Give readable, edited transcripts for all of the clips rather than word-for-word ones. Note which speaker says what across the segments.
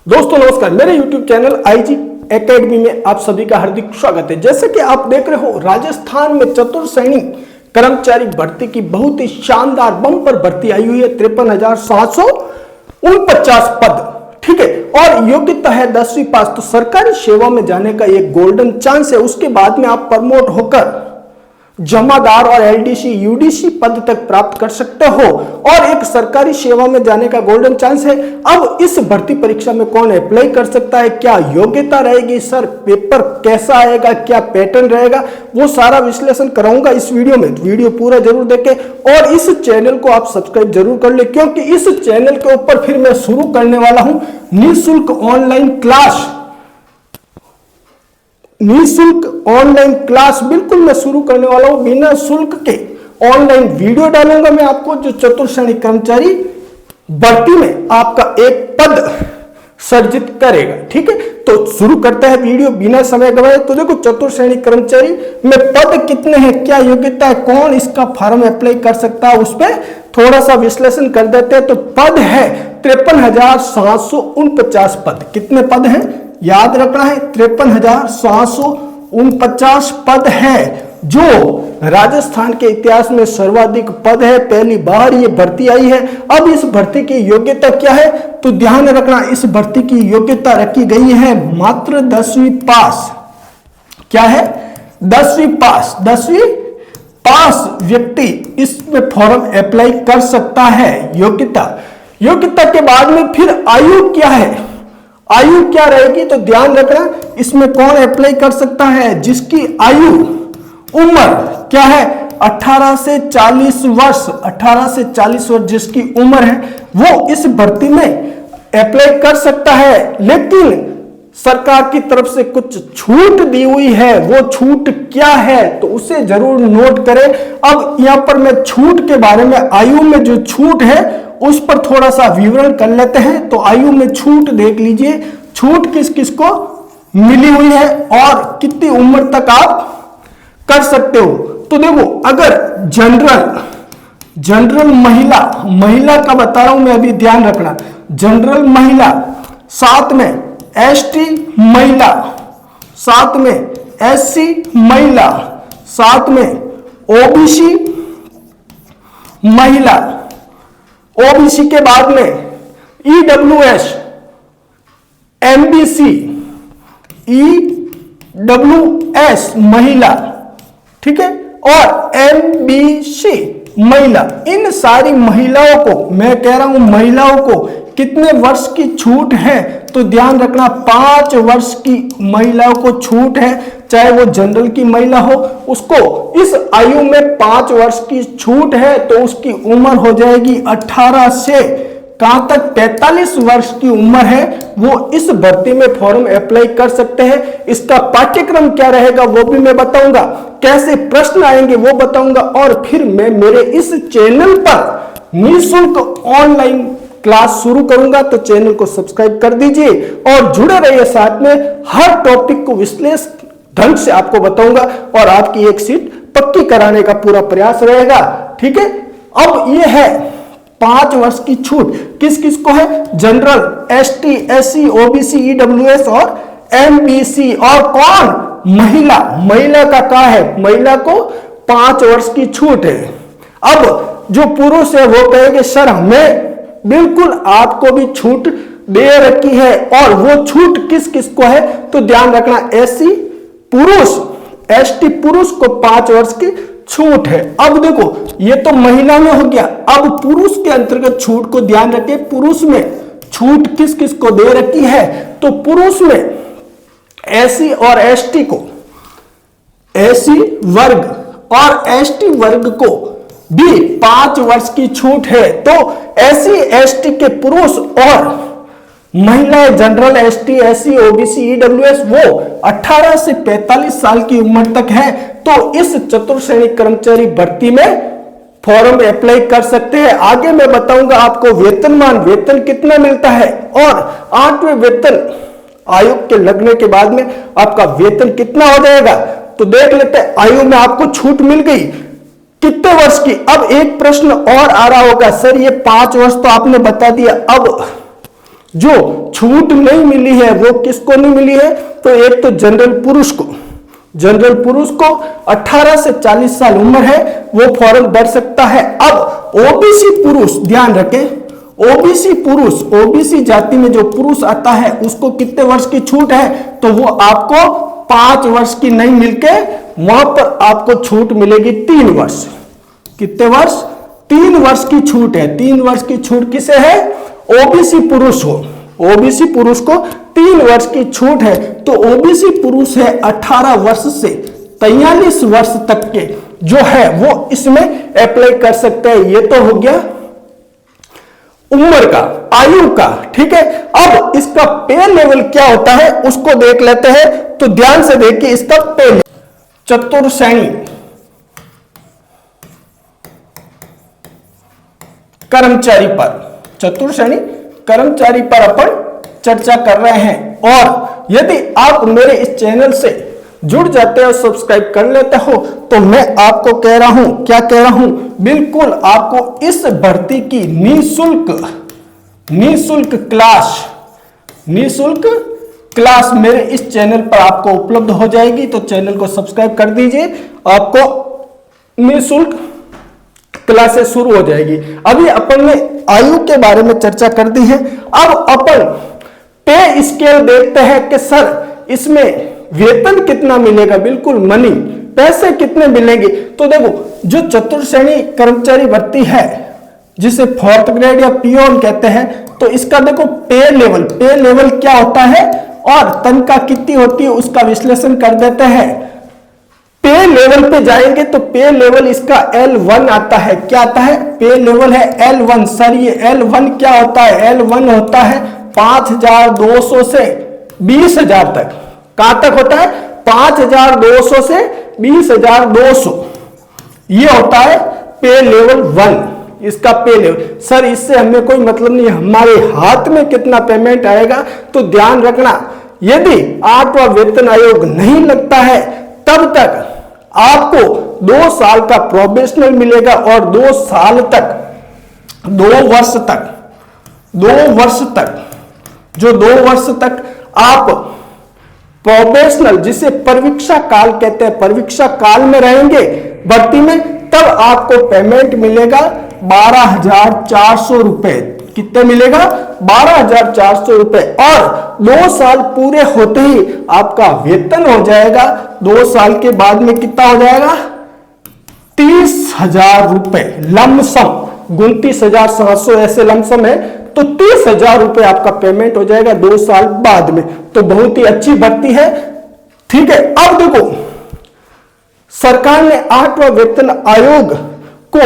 Speaker 1: दोस्तों नमस्कार, मेरे YouTube चैनल आईजी एकेडमी में आप सभी का हार्दिक स्वागत है। जैसे कि आप देख रहे हो, राजस्थान में चतुर्थ श्रेणी कर्मचारी भर्ती की बहुत ही शानदार बम्पर भर्ती आई हुई है। 53,749 पद, ठीक है। और योग्यता है 10वीं पास। तो सरकारी सेवा में जाने का एक गोल्डन चांस है। उसके बाद में आप प्रमोट होकर जमादार और एलडीसी यूडीसी पद तक प्राप्त कर सकते हो और एक सरकारी सेवा में जाने का गोल्डन चांस है। अब इस भर्ती परीक्षा में कौन अप्लाई कर सकता है, क्या योग्यता रहेगी, सर पेपर कैसा आएगा, क्या पैटर्न रहेगा, वो सारा विश्लेषण कराऊंगा इस वीडियो में। वीडियो पूरा जरूर देखें और इस चैनल को आप सब्सक्राइब जरूर कर ले, क्योंकि इस चैनल के ऊपर फिर मैं शुरू करने वाला हूं निःशुल्क ऑनलाइन क्लास। निःशुल्क ऑनलाइन क्लास बिल्कुल मैं शुरू करने वाला हूं। बिना शुल्क के ऑनलाइन वीडियो डालूंगा मैं आपको, जो चतुर्थ श्रेणी कर्मचारी भर्ती में आपका एक पद सर्जित करेगा, ठीक है। तो शुरू करते हैं वीडियो बिना समय गवाए। तो देखो, चतुर्थ श्रेणी कर्मचारी में पद कितने हैं, क्या योग्यता है, कौन इसका फॉर्म अप्लाई कर सकता है, उस पर थोड़ा सा विश्लेषण कर देते हैं। तो पद है 53,749 पद। कितने पद हैं याद रखना है, 53,749 पद है, जो राजस्थान के इतिहास में सर्वाधिक पद है। पहली बार ये भर्ती आई है। अब इस भर्ती की योग्यता क्या है, तो ध्यान रखना, इस भर्ती की योग्यता रखी गई है मात्र 10वीं पास। क्या है, 10वीं पास। 10वीं पास व्यक्ति इसमें फॉर्म अप्लाई कर सकता है। योग्यता के बाद में फिर आयु क्या है, आयु क्या रहेगी, तो ध्यान रखना, इसमें कौन अप्लाई कर सकता है, जिसकी आयु उम्र क्या है 18 से 40 वर्ष। 18 से 40 वर्ष जिसकी उम्र है वो इस भर्ती में अप्लाई कर सकता है। लेकिन सरकार की तरफ से कुछ छूट दी हुई है। वो छूट क्या है, तो उसे जरूर नोट करें। अब यहां पर मैं छूट के बारे में, आयु में जो छूट है उस पर थोड़ा सा विवरण कर लेते हैं। तो आयु में छूट देख लीजिए, छूट किस किस को मिली हुई है और कितनी उम्र तक आप कर सकते हो। तो देखो, अगर जनरल महिला का बता रहा हूं मैं अभी, ध्यान रखना, जनरल महिला, साथ में एसटी महिला, साथ में एससी महिला, साथ में ओबीसी महिला, ओबीसी के बाद में ईडब्ल्यूएस, एमबीसी, ईडब्ल्यूएस महिला, ठीक है, और एमबीसी महिला। इन सारी महिलाओं को, मैं कह रहा हूं महिलाओं को, कितने वर्ष की छूट है, तो ध्यान रखना 5 वर्ष की महिलाओं को छूट है। चाहे वो जनरल की महिला हो, उसको इस आयु में 5 वर्ष की छूट है। तो उसकी उम्र हो जाएगी 18 से कहां तक, 45 वर्ष की उम्र है, वो इस भर्ती में फॉर्म अप्लाई कर सकते हैं। इसका पाठ्यक्रम क्या रहेगा वो भी मैं बताऊंगा, कैसे प्रश्न आएंगे वो बताऊंगा, और फिर मैं मेरे इस चैनल पर निःशुल्क ऑनलाइन क्लास शुरू करूंगा। तो चैनल को सब्सक्राइब कर दीजिए और जुड़े रहिए साथ में। हर टॉपिक को विश्लेषण ढंग से आपको बताऊंगा और आपकी एक सीट पक्की कराने का पूरा प्रयास रहेगा, ठीक है। अब ये है 5 वर्ष की छूट, किस किस को है, general, ST, SC, OBC, EWS और एमबीसी। और कौन, महिला का क्या है, महिला को 5 वर्ष की छूट है। अब जो पुरुष है वो कहेंगे सर हमें बिल्कुल आपको भी छूट दे रखी है, और वो छूट किस किस को है, तो ध्यान रखना, एससी पुरुष, एसटी पुरुष को 5 वर्ष की छूट है। अब देखो, ये तो महिला में हो गया। अब पुरुष के अंतर्गत छूट को ध्यान रखें, पुरुष में छूट किस किस को दे रखी है, तो पुरुष में एससी और एसटी को, एससी वर्ग और एसटी वर्ग को भी 5 वर्ष की छूट है। तो एससी एसटी के पुरुष और महिलाएं, general, ST, SC, OBC, EWS, वो 18 से 45 साल की उम्र तक है। तो इस चतुर्थ श्रेणी कर्मचारी भर्ती में फॉर्म अप्लाई कर सकते हैं। आगे मैं बताऊंगा आपको वेतन कितना मिलता है, और 8वें वेतन आयोग के लगने के बाद में आपका वेतन कितना हो जाएगा। तो देख लेते हैं, आयु में आपको छूट मिल गई कितने वर्ष की। अब एक प्रश्न और आ रहा होगा, सर ये 5 वर्ष तो आपने बता दिया, अब जो छूट नहीं मिली है वो किसको नहीं मिली है? तो एक तो जनरल पुरुष को, जनरल पुरुष को 18 से 40 साल उम्र है, वो फॉर्म भर सकता है। अब ओबीसी पुरुष, ध्यान रखें, ओबीसी पुरुष, ओबीसी जाति में जो पुरुष आता है उसको कितने वर्ष की छूट है? तो वो आपको 5 वर्ष की नहीं मिलके वहां पर आपको छूट मिलेगी 3 वर्ष। कितने वर्ष? 3 वर्ष की छूट है। 3 वर्ष की छूट किसे है? ओबीसी पुरुष हो, ओबीसी पुरुष को 3 वर्ष की छूट है। तो ओबीसी पुरुष है 18 वर्ष से 43 वर्ष तक के जो है वो इसमें अप्लाई कर सकते हैं। ये तो हो गया उम्र का, आयु का, ठीक है। अब इसका पे लेवल क्या होता है उसको देख लेते हैं। तो ध्यान से देखिए इसका पे लेवल। चतुर्श्रेणी कर्मचारी पर, चतुर्श्रेणी कर्मचारी पर अपन चर्चा कर रहे हैं। और यदि आप मेरे इस चैनल से जुड़ जाते हो, सब्सक्राइब कर लेते हो, तो मैं आपको कह रहा हूं, क्या कह रहा हूं, बिल्कुल आपको इस भर्ती की निःशुल्क क्लास मेरे इस चैनल पर आपको उपलब्ध हो जाएगी। तो चैनल को सब्सक्राइब कर दीजिए, आपको निःशुल्क क्लासेस शुरू हो जाएगी। अभी अपन ने आयु के बारे में चर्चा कर दी है। अब अपन पे स्केल देखते हैं कि सर इसमें वेतन कितना मिलेगा, बिल्कुल मनी, पैसे कितने मिलेंगे। तो देखो जो चतुर्श्रेणी कर्मचारी भर्ती है जिसे 4th ग्रेड या पियोन कहते हैं, तो इसका देखो पे लेवल क्या होता है और तनख्वाह कितनी होती है उसका विश्लेषण कर देते हैं। पे लेवल पे जाएंगे तो पे लेवल इसका L1 आता है। क्या आता है? पे लेवल है L1। सर ये L1 क्या होता है? L1 होता है 5,200 से 20,000 तक। कहां तक होता है? 5,200 से 20,200। ये होता है पे लेवल 1, इसका पे लेवल। सर इससे हमें कोई मतलब नहीं, हमारे हाथ में कितना पेमेंट आएगा। तो ध्यान रखना, यदि 8वां वेतन आयोग नहीं लगता है तब तक आपको 2 साल का प्रोबेशनल मिलेगा और 2 साल तक, 2 वर्ष तक, जो 2 वर्ष तक आप प्रोबेशनल, जिसे परीक्षा काल कहते हैं, परीक्षा काल में रहेंगे भर्ती में, तब आपको पेमेंट मिलेगा 12,400 रुपए। कितने मिलेगा? 12,400 रुपए। और 2 साल पूरे होते ही आपका वेतन हो जाएगा। 2 साल के बाद में कितना हो जाएगा? 30,000 रुपए लमसम, 29,700 ऐसे लमसम है। तो 30,000 रुपए आपका पेमेंट हो जाएगा 2 साल बाद में। तो बहुत ही अच्छी भर्ती है, ठीक है। अब देखो सरकार ने 8वां वेतन आयोग को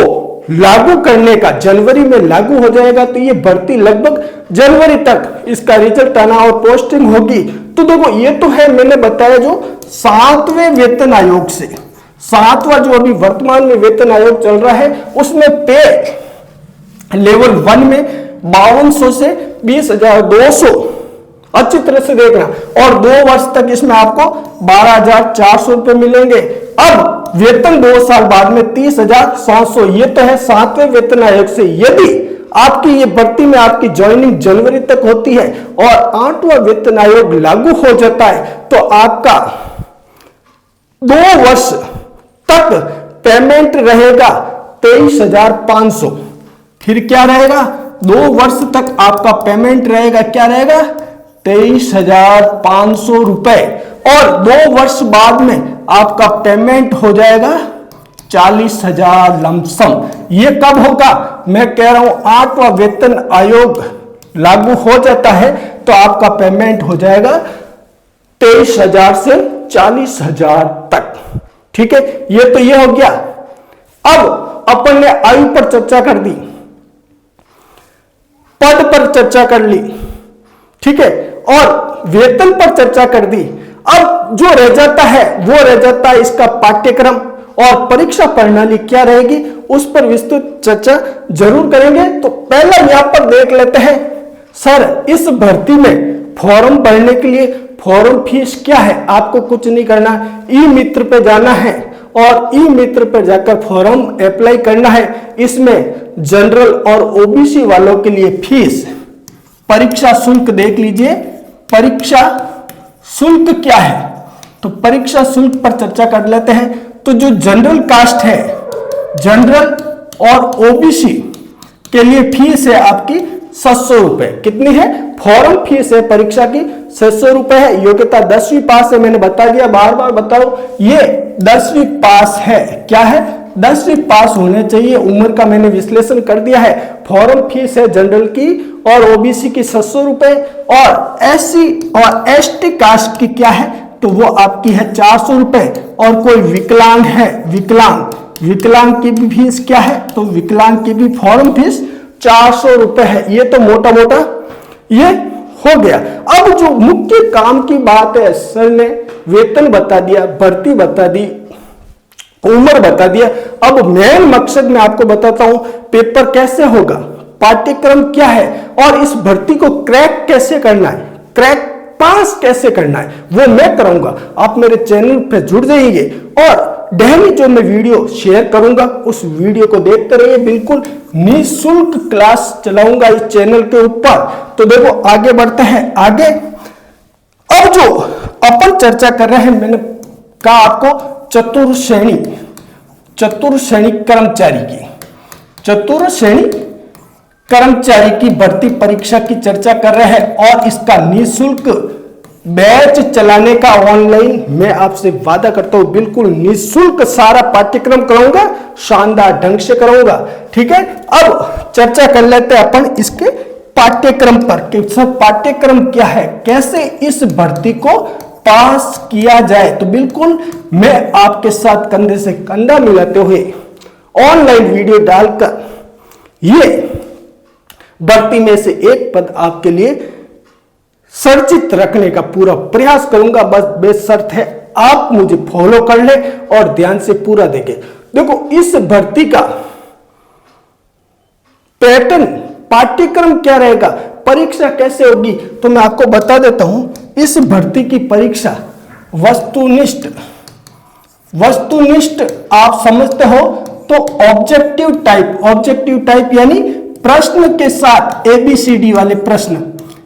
Speaker 1: लागू करने का, जनवरी में लागू हो जाएगा। तो ये भर्ती लगभग जनवरी तक इसका रिजल्ट आना और पोस्टिंग होगी। तो देखो ये तो है मैंने बताया जो 7वें वेतन आयोग से, 7वां जो अभी वर्तमान में वेतन आयोग चल रहा है उसमें पे लेवल 1 में 5200 से 20,200, अच्छी तरह से देखना। और 2 वर्ष तक इसमें आपको 12,400 रुपए मिलेंगे। अब वेतन 2 साल बाद में 30,700। ये तो है 7वें वेतन आयोग से। यदि आपकी ये भर्ती में आपकी ज्वाइनिंग जनवरी तक होती है और 8वां वेतन आयोग लागू हो जाता है तो आपका 2 वर्ष तक पेमेंट रहेगा 23,500। फिर क्या रहेगा? 2 वर्ष तक आपका पेमेंट रहेगा, क्या रहेगा? 23,500 रुपए। और 2 वर्ष बाद में आपका पेमेंट हो जाएगा 40,000 लमसम। ये कब होगा? मैं कह रहा हूं 8वां वेतन आयोग लागू हो जाता है तो आपका पेमेंट हो जाएगा 23,000 से 40,000 तक, ठीक है। ये तो ये हो गया। अब अपन ने आयु पर चर्चा कर दी, पद पर चर्चा कर ली, ठीक है, और वेतन पर चर्चा कर दी। अब जो रह जाता है वो रह जाता है इसका पाठ्यक्रम और परीक्षा प्रणाली क्या रहेगी उस पर विस्तृत चर्चा जरूर करेंगे। तो पहला यहां पर देख लेते हैं, सर इस भर्ती में फॉर्म भरने के लिए फॉर्म फीस क्या है? आपको कुछ नहीं करना, ई मित्र पे जाना है और ई मित्र पर जाकर फॉर्म अप्लाई करना है। इसमें जनरल और ओबीसी वालों के लिए फीस परीक्षा शुल्क देख लीजिए, परीक्षा शुल्क क्या है। तो परीक्षा शुल्क पर चर्चा कर लेते हैं। तो जो जनरल कास्ट है, जनरल और ओबीसी के लिए फीस है आपकी 700 रुपए। कितनी है? फॉर्म फीस है परीक्षा की 600 रुपए है। योग्यता 10वीं पास है, मैंने बता दिया, बार बार बताओ, ये 10वीं पास है। क्या है? 10वीं पास होने चाहिए। उम्र का मैंने विश्लेषण कर दिया है। फॉर्म फीस है जनरल की और ओबीसी की 700 रुपए, और एससी और एसटी कास्ट की क्या है? तो वो आपकी है 400 रुपए। और कोई विकलांग है, विकलांग की भी फीस क्या है? तो विकलांग की भी फॉर्म फीस 400 रुपए है। ये तो मोटा मोटा ये हो गया। अब जो मुख्य काम की बात है, सर ने वेतन बता दिया, भर्ती बता दी, उम्र बता दिया। अब मेन मकसद मैं आपको बताता हूं, पेपर कैसे होगा, पाठ्यक्रम क्या है, और इस भर्ती को क्रैक कैसे करना है, क्रैक पास कैसे करना है, वो मैं कराऊंगा। आप मेरे चैनल पे जुड़ जाइए और डेली जो मैं वीडियो शेयर करूंगा उस वीडियो को देखते रहिए। बिल्कुल निःशुल्क क्लास चलाऊंगा इस चैनल के ऊपर। तो देखो आगे बढ़ते हैं। आगे अब जो अपन चर्चा कर रहे हैं, मैंने कहा आपको चतुर्श्रेणी कर्मचारी की भर्ती परीक्षा की चर्चा कर रहे हैं, और इसका निःशुल्क बैच चलाने का ऑनलाइन मैं आपसे वादा करता हूं, बिल्कुल निःशुल्क सारा पाठ्यक्रम कराऊंगा, शानदार ढंग से कराऊंगा। ठीक है, अब चर्चा कर लेते हैं अपन इसके पाठ्यक्रम पर कि सब पाठ्यक्रम क्या है, कैसे इस भर्ती को पास किया जाए। तो बिल्कुल मैं आपके साथ कंधे से कंधा मिलाते हुए ऑनलाइन वीडियो डालकर ये भर्ती में से एक पद आपके लिए सर्जित रखने का पूरा प्रयास करूंगा। बस बेशर्त है आप मुझे फॉलो कर ले और ध्यान से पूरा देखें। देखो इस भर्ती का पैटर्न, पाठ्यक्रम क्या रहेगा, परीक्षा कैसे होगी, तो मैं आपको बता देता हूं। इस भर्ती की परीक्षा वस्तुनिष्ठ आप समझते हो तो ऑब्जेक्टिव टाइप यानी प्रश्न के साथ एबीसीडी वाले प्रश्न,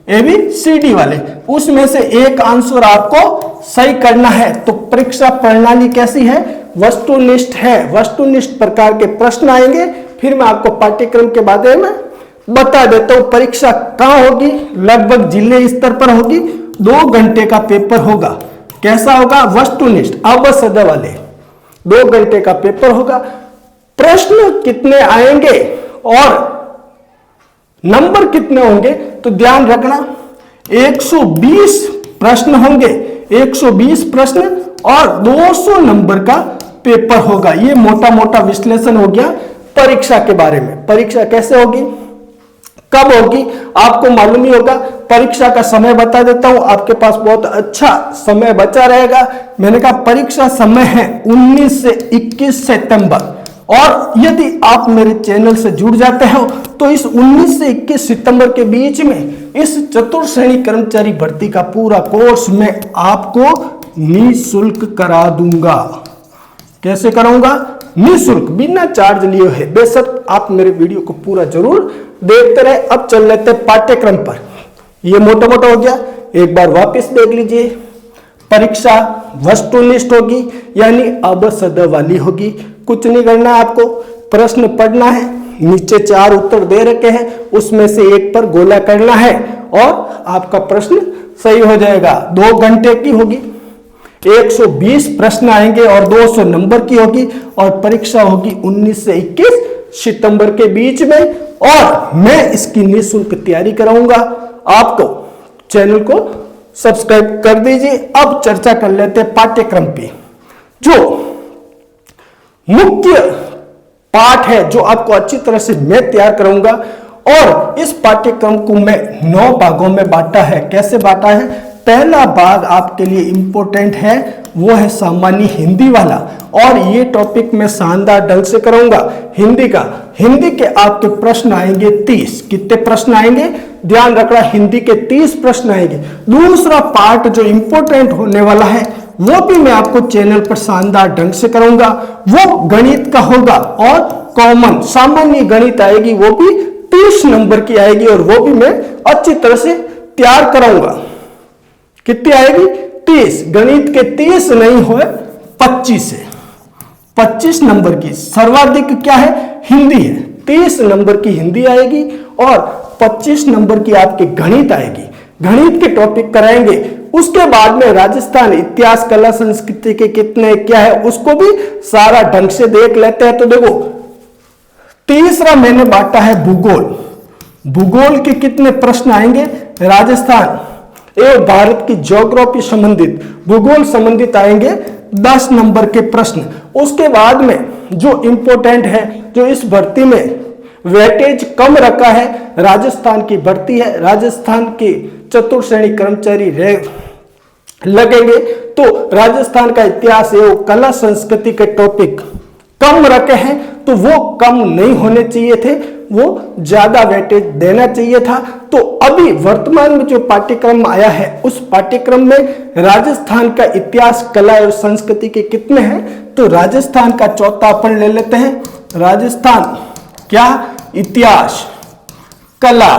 Speaker 1: एबीसीडी वाले, उसमें से एक आंसर आपको सही करना है। तो परीक्षा प्रणाली कैसी है? वस्तुनिष्ठ है। वस्तुनिष्ठ प्रकार के प्रश्न आएंगे। फिर मैं आपको पाठ्यक्रम के बारे में बता देता हूं। परीक्षा कहां होगी? लगभग जिले स्तर पर होगी। 2 घंटे का पेपर होगा। कैसा होगा? वस्तुनिष्ठ, अबसद वाले 2 घंटे का पेपर होगा। प्रश्न कितने आएंगे और नंबर कितने होंगे? तो ध्यान रखना 120 प्रश्न होंगे, 120 प्रश्न और 200 नंबर का पेपर होगा। ये मोटा मोटा विश्लेषण हो गया परीक्षा के बारे में। परीक्षा कैसे होगी, कब होगी, आपको मालूम ही होगा। परीक्षा का समय बता देता हूं, आपके पास बहुत अच्छा समय बचा रहेगा। मैंने कहा परीक्षा समय है 19 से 21 सितंबर, और यदि आप मेरे चैनल से जुड़ जाते हो तो इस 19 से 21 सितंबर के बीच में इस चतुर्श्रेणी कर्मचारी भर्ती का पूरा कोर्स मैं आपको निःशुल्क करा दूंगा। कैसे कराऊंगा? निःशुल्क, बिना चार्ज लिए है। बेशक आप मेरे वीडियो को पूरा जरूर देखते रहे। अब चल लेते हैं पाठ्यक्रम पर। ये मोटा मोटा हो गया, एक बार वापस देख लीजिए। परीक्षा वस्तुनिष्ठ होगी यानी अबसद वाली होगी। कुछ नहीं करना है आपको, प्रश्न पढ़ना है, नीचे 4 उत्तर दे रखे हैं, उसमें से एक पर गोला करना है और आपका प्रश्न सही हो जाएगा। 2 घंटे की होगी, 120 प्रश्न आएंगे और 200 नंबर की होगी, और परीक्षा होगी 19 से 21 सितंबर के बीच में, और मैं इसकी निःशुल्क तैयारी कराऊंगा। आपको चैनल को सब्सक्राइब कर दीजिए। अब चर्चा कर लेते हैं पाठ्यक्रम पे। जो मुख्य पाठ है जो आपको अच्छी तरह से मैं तैयार कराऊंगा, और इस पाठ्यक्रम को मैं 9 भागों में बांटा है। कैसे बांटा है? पहला भाग आपके लिए इंपॉर्टेंट है, वो है सामान्य हिंदी वाला, और ये टॉपिक मैं शानदार ढंग से कराऊंगा। हिंदी का, हिंदी के आपके प्रश्न आएंगे 30। कितने प्रश्न आएंगे? ध्यान रखना, हिंदी के 30 प्रश्न आएंगे। दूसरा पार्ट जो इंपॉर्टेंट होने वाला है वो भी मैं आपको चैनल पर शानदार ढंग से कराऊंगा। वो गणित का होगा, और कॉमन सामान्य गणित आएगी, वो भी 30 नंबर की आएगी और वो भी मैं अच्छी तरह से तैयार कराऊंगा। कितनी आएगी? 30। गणित के 30 नहीं हुए 25 है। 25 नंबर की सर्वाधिक क्या है? हिंदी है। 30 नंबर की हिंदी आएगी और 25 नंबर की आपकी गणित आएगी। गणित के टॉपिक कराएंगे। उसके बाद में राजस्थान इतिहास कला संस्कृति के कितने क्या है उसको भी सारा ढंग से देख लेते हैं। तो देखो, तीसरा मैंने बांटा है भूगोल। भूगोल के कितने प्रश्न आएंगे? राजस्थान एवं भारत की ज्योग्राफी संबंधित, भूगोल संबंधित आएंगे 10 नंबर के प्रश्न। उसके बाद में जो इंपॉर्टेंट है, जो इस भर्ती में वेटेज कम रखा है, राजस्थान की भर्ती है, राजस्थान के चतुर्थ श्रेणी कर्मचारी लगेंगे, तो राजस्थान का इतिहास एवं कला संस्कृति के टॉपिक कम रखे हैं, तो वो कम नहीं होने चाहिए थे, वो ज्यादा वेटेज देना चाहिए था। तो अभी वर्तमान में जो पाठ्यक्रम आया है उस पाठ्यक्रम में राजस्थान का इतिहास कला और संस्कृति के कितने हैं? तो राजस्थान का चौथा अपन ले लेते हैं। राजस्थान क्या? इतिहास कला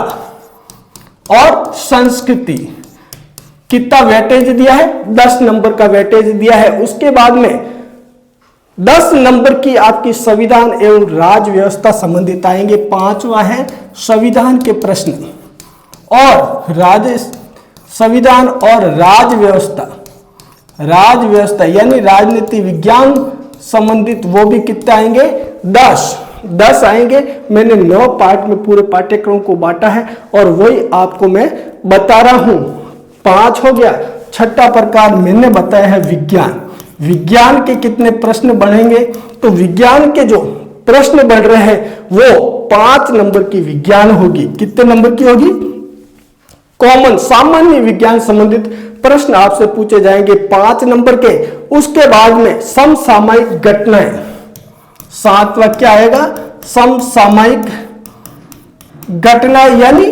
Speaker 1: और संस्कृति कितना वेटेज दिया है? 10 नंबर का वेटेज दिया है। उसके बाद में 10 नंबर की आपकी संविधान एवं राज व्यवस्था संबंधित आएंगे। 5वां है संविधान के प्रश्न और संविधान और राज व्यवस्था यानी राजनीति विज्ञान संबंधित वो भी कितने आएंगे? 10 आएंगे। मैंने 9 पार्ट में पूरे पाठ्यक्रम को बांटा है और वही आपको मैं बता रहा हूं। 5 हो गया। छठा प्रकार मैंने बताया है विज्ञान। विज्ञान के कितने प्रश्न बढ़ेंगे? तो विज्ञान के जो प्रश्न बढ़ रहे हैं वो 5 नंबर की विज्ञान होगी। कितने नंबर की होगी? कॉमन सामान्य विज्ञान संबंधित प्रश्न आपसे पूछे जाएंगे 5 नंबर के। उसके बाद में समसामयिक घटनाएं, 7वां क्या आएगा? समसामयिक घटना यानी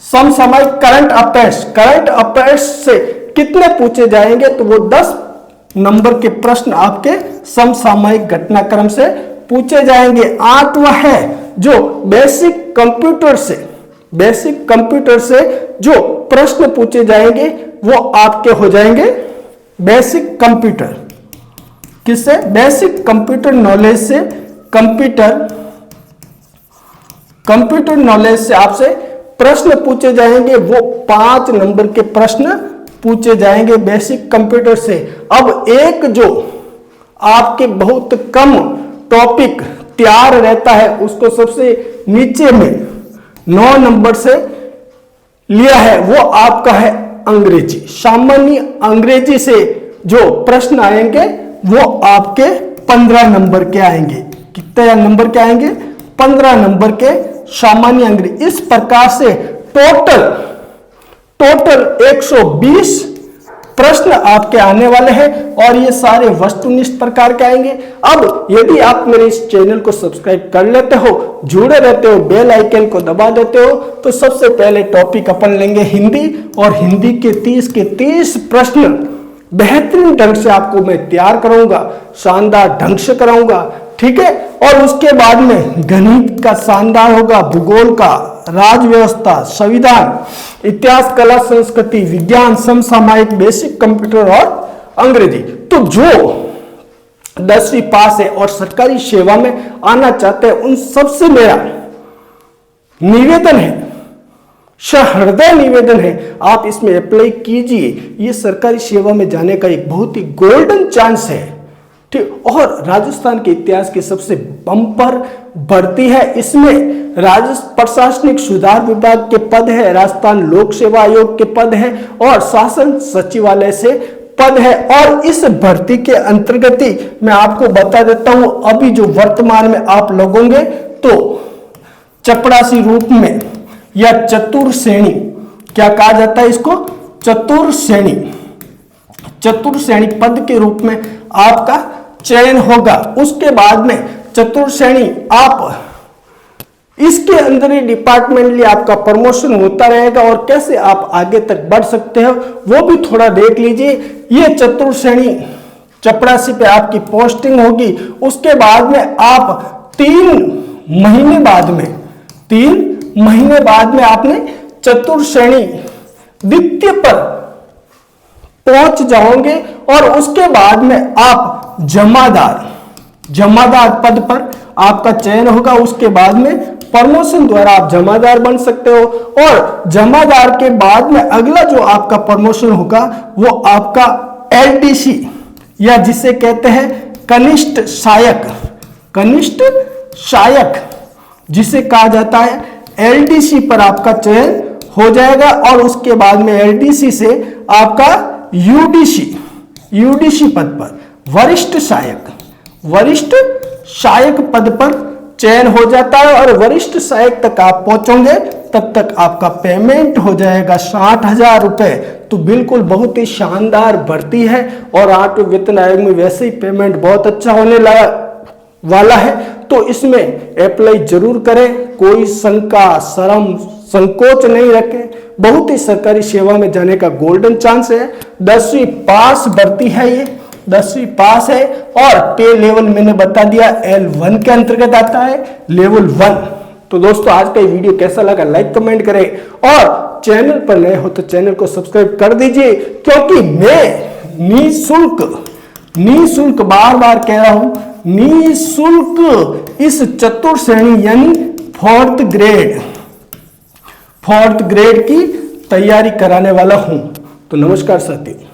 Speaker 1: समसामयिक करंट अफेयर्स से कितने पूछे जाएंगे? तो वो 10 नंबर के प्रश्न आपके समसामयिक घटनाक्रम से पूछे जाएंगे। 8वां है जो बेसिक कंप्यूटर से जो प्रश्न पूछे जाएंगे वो आपके हो जाएंगे बेसिक कंप्यूटर। किससे? बेसिक कंप्यूटर नॉलेज से। कंप्यूटर नॉलेज से आपसे प्रश्न पूछे जाएंगे। वो 5 नंबर के प्रश्न पूछे जाएंगे बेसिक कंप्यूटर से। अब एक जो आपके बहुत कम टॉपिक तैयार रहता है उसको सबसे नीचे में 9 नंबर से लिया है, वो आपका है अंग्रेजी। सामान्य अंग्रेजी से जो प्रश्न आएंगे वो आपके 15 नंबर के आएंगे। कितने नंबर के आएंगे? 15 नंबर के सामान्य अंग्रेजी। इस प्रकार से टोटल 120 प्रश्न आपके आने वाले हैं और ये सारे वस्तुनिष्ठ प्रकार के आएंगे। अब यदि आप मेरे इस चैनल को सब्सक्राइब कर लेते हो, जुड़े रहते हो, बेल आइकन को दबा देते हो, तो सबसे पहले टॉपिक अपन लेंगे हिंदी और हिंदी के 30 प्रश्न बेहतरीन ढंग से आपको मैं तैयार कराऊंगा, शानदार ढंग से कराऊंगा, ठीक है। और उसके बाद में गणित का शानदार होगा, भूगोल का, राज व्यवस्था, संविधान, इतिहास, कला, संस्कृति, विज्ञान, समसामयिक, बेसिक कंप्यूटर और अंग्रेजी। तो जो 10वीं पास है और सरकारी सेवा में आना चाहते हैं उन सबसे मेरा निवेदन है, सहृदय निवेदन है, आप इसमें अप्लाई कीजिए। ये सरकारी सेवा में जाने का एक बहुत ही गोल्डन चांस है, ठीक। और राजस्थान के इतिहास की सबसे बम्पर भर्ती है। इसमें प्रशासनिक सुधार विभाग के पद है, राजस्थान लोक सेवा आयोग के पद है और शासन सचिवालय से पद है। और इस भर्ती के अंतर्गत ही मैं आपको बता देता हूं, अभी जो वर्तमान में आप लगोगे तो चपरासी रूप में या चतुर्श्रेणी, क्या कहा जाता है इसको? चतुर्श्रेणी पद के रूप में आपका चयन होगा। उसके बाद में चतुर्श्रेणी आप इसके अंदर ही डिपार्टमेंटली आपका प्रमोशन होता रहेगा और कैसे आप आगे तक बढ़ सकते हो वो भी थोड़ा देख लीजिए। ये चतुर्श्रेणी चपरासी पे आपकी पोस्टिंग होगी। उसके बाद में आप 3 महीने बाद में 3 महीने बाद में आपने चतुर्थ श्रेणी द्वितीय पर पहुंच जाओगे और उसके बाद में आप जमादार पद पर आपका चयन होगा। उसके बाद में प्रमोशन द्वारा आप जमादार बन सकते हो और जमादार के बाद में अगला जो आपका प्रमोशन होगा वो आपका एलडीसी या जिसे कहते हैं कनिष्ठ सहायक जिसे कहा जाता है, एलडीसी पर आपका चयन हो जाएगा और उसके बाद में एलडीसी से आपका यूडीसी पद पर वरिष्ठ सहायक पद पर चयन हो जाता है और वरिष्ठ सहायक तक आप पहुंचोगे तब तक आपका पेमेंट हो जाएगा 60,000 रुपए। तो बिल्कुल बहुत ही शानदार भर्ती है और 8वें वेतन आयोग में वैसे ही पेमेंट बहुत अच्छा होने वाला है, तो इसमें अप्लाई जरूर करें। कोई शंका शर्म संकोच नहीं रखें, बहुत ही सरकारी सेवा में जाने का गोल्डन चांस है। 10वीं पास भर्ती है, ये 10वीं पास है और पे लेवल मैंने बता दिया L1 के अंतर्गत आता है, लेवल 1। तो दोस्तों आज का ये वीडियो कैसा लगा लाइक कमेंट करें और चैनल पर नए हो तो चैनल को सब्सक्राइब कर दीजिए, क्योंकि मैं निःशुल्क बार कह रहा हूं, निःशुल्क इस चतुर्थ श्रेणी यानी फोर्थ ग्रेड की तैयारी कराने वाला हूं। तो नमस्कार साथियों।